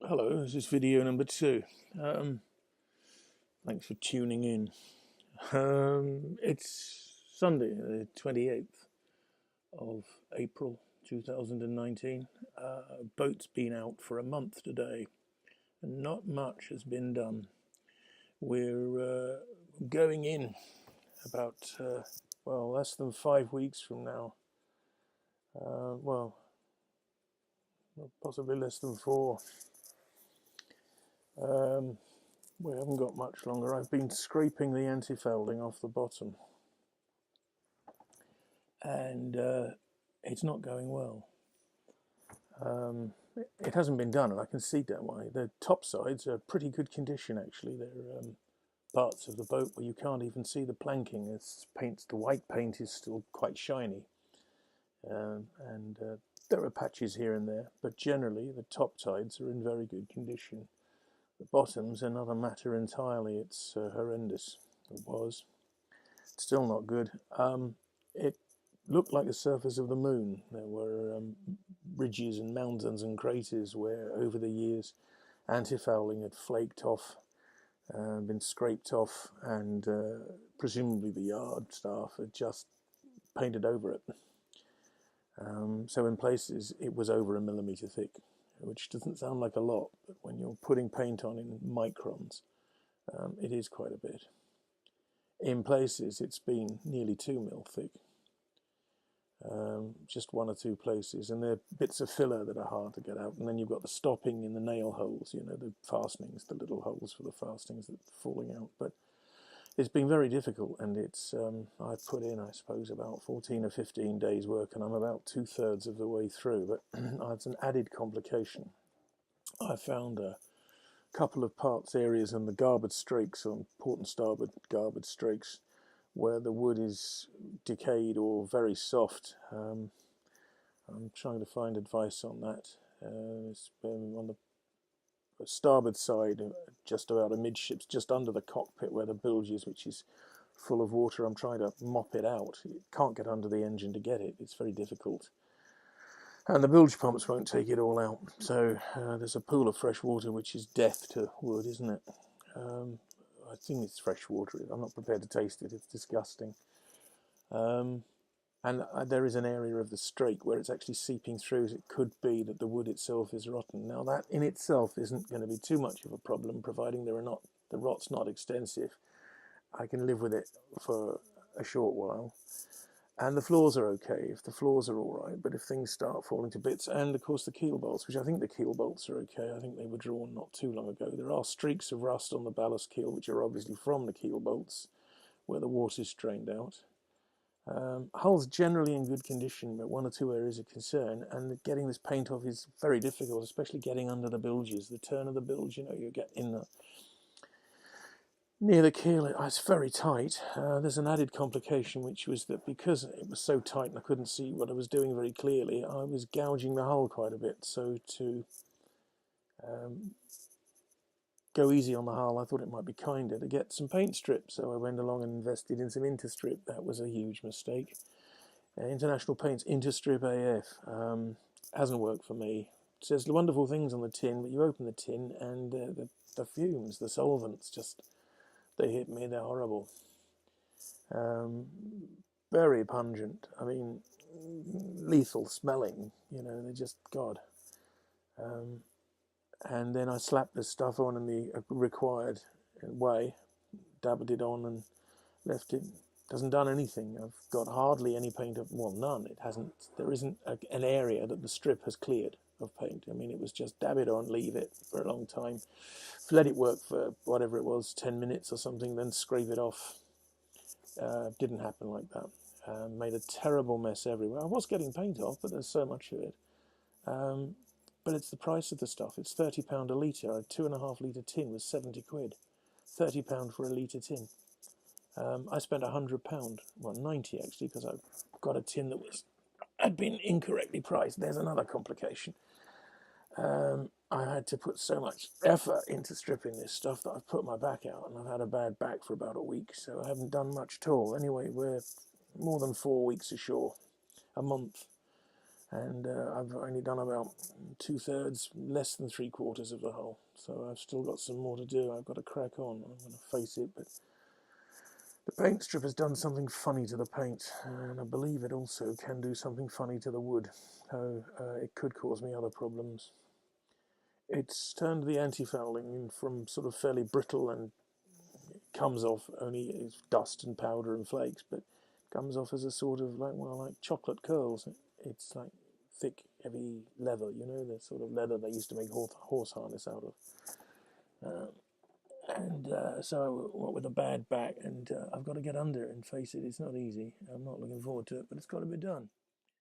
Hello, this is video number 2. Thanks for tuning in. It's Sunday, the 28th of April 2019. Boat's been out for a month today, and not much has been done. We're going in about, less than 5 weeks from now. Possibly less than 4. We haven't got much longer. I've been scraping the antifouling off the bottom, and it's not going well. It hasn't been done, and I can see that why. The top sides are pretty good condition, actually. They're parts of the boat where you can't even see the planking. The white paint is still quite shiny, and there are patches here and there, but generally the top sides are in very good condition. The bottom's another matter entirely. It's horrendous. It was. It's still not good. It looked like the surface of the moon. There were ridges and mountains and craters where, over the years, antifouling had flaked off, been scraped off, and presumably the yard staff had just painted over it. So in places it was over a millimetre thick, which doesn't sound like a lot, but when you're putting paint on in microns, it is quite a bit. In places it's been nearly 2 mil thick, just 1 or 2 places, and there are bits of filler that are hard to get out, and then you've got the stopping in the nail holes, the fastenings, the little holes for the fastenings that are falling out. But it's been very difficult, and it's I've put in, I suppose, about 14 or 15 days work, and I'm about 2/3 of the way through. But it's an added complication. I found a couple of parts areas in the garboard strakes, on port and starboard garboard strakes, where the wood is decayed or very soft. I'm trying to find advice on that. It's been on the starboard side, just about amidships, just under the cockpit where the bilge is, which is full of water. I'm trying to mop it out. You can't get under the engine to get it. It's very difficult. And the bilge pumps won't take it all out. So there's a pool of fresh water, which is death to wood, isn't it? I think it's fresh water. I'm not prepared to taste it. It's disgusting. And there is an area of the strake where it's actually seeping through. So it could be that the wood itself is rotten. Now that in itself isn't going to be too much of a problem, providing the rot's not extensive. I can live with it for a short while. And the floors are okay if the floors are all right, but if things start falling to bits, and of course the keel bolts, which I think the keel bolts are okay. I think they were drawn not too long ago. There are streaks of rust on the ballast keel, which are obviously from the keel bolts, where the water's drained out. Hull's generally in good condition, but 1 or 2 areas of concern, and getting this paint off is very difficult, especially getting under the bilges. The turn of the bilge, you get in near the keel, it's very tight. There's an added complication, which was that because it was so tight and I couldn't see what I was doing very clearly, I was gouging the hull quite a bit. So to go easy on the hull, I thought it might be kinder to get some paint strips. So I went along and invested in some Interstrip. That was a huge mistake. International Paints Interstrip AF hasn't worked for me. It says wonderful things on the tin, but you open the tin and the fumes, the solvents, they hit me. They're horrible. Very pungent. I mean, lethal smelling. They're just God. And then I slapped the stuff on in the required way, dabbed it on and left it. Doesn't done anything. I've got hardly any paint, none. It hasn't. There isn't an area that the strip has cleared of paint. I mean, it was just dab it on, leave it for a long time, let it work for whatever it was, 10 minutes or something, then scrape it off. Didn't happen like that. Made a terrible mess everywhere. I was getting paint off, but there's so much of it. But it's the price of the stuff. It's £30 a litre. A 2.5 litre tin was 70 quid. £30 for a litre tin. I spent £100, 90 actually, because I got a tin that had been incorrectly priced. There's another complication. I had to put so much effort into stripping this stuff that I've put my back out, and I've had a bad back for about a week, so I haven't done much at all. Anyway, we're more than 4 weeks ashore, a month. and I've only done about 2/3, less than 3/4 of the hull. So I've still got some more to do. I've got to crack on. I'm going to face it, but the paint strip has done something funny to the paint, and I believe it also can do something funny to the wood. So it could cause me other problems. It's turned the antifouling from sort of fairly brittle and comes off only as dust and powder and flakes, but comes off as a sort of like chocolate curls. It's like thick, heavy leather, the sort of leather they used to make horse harness out of. And so, what with a bad back, and I've got to get under it and face it. It's not easy. I'm not looking forward to it, but it's got to be done.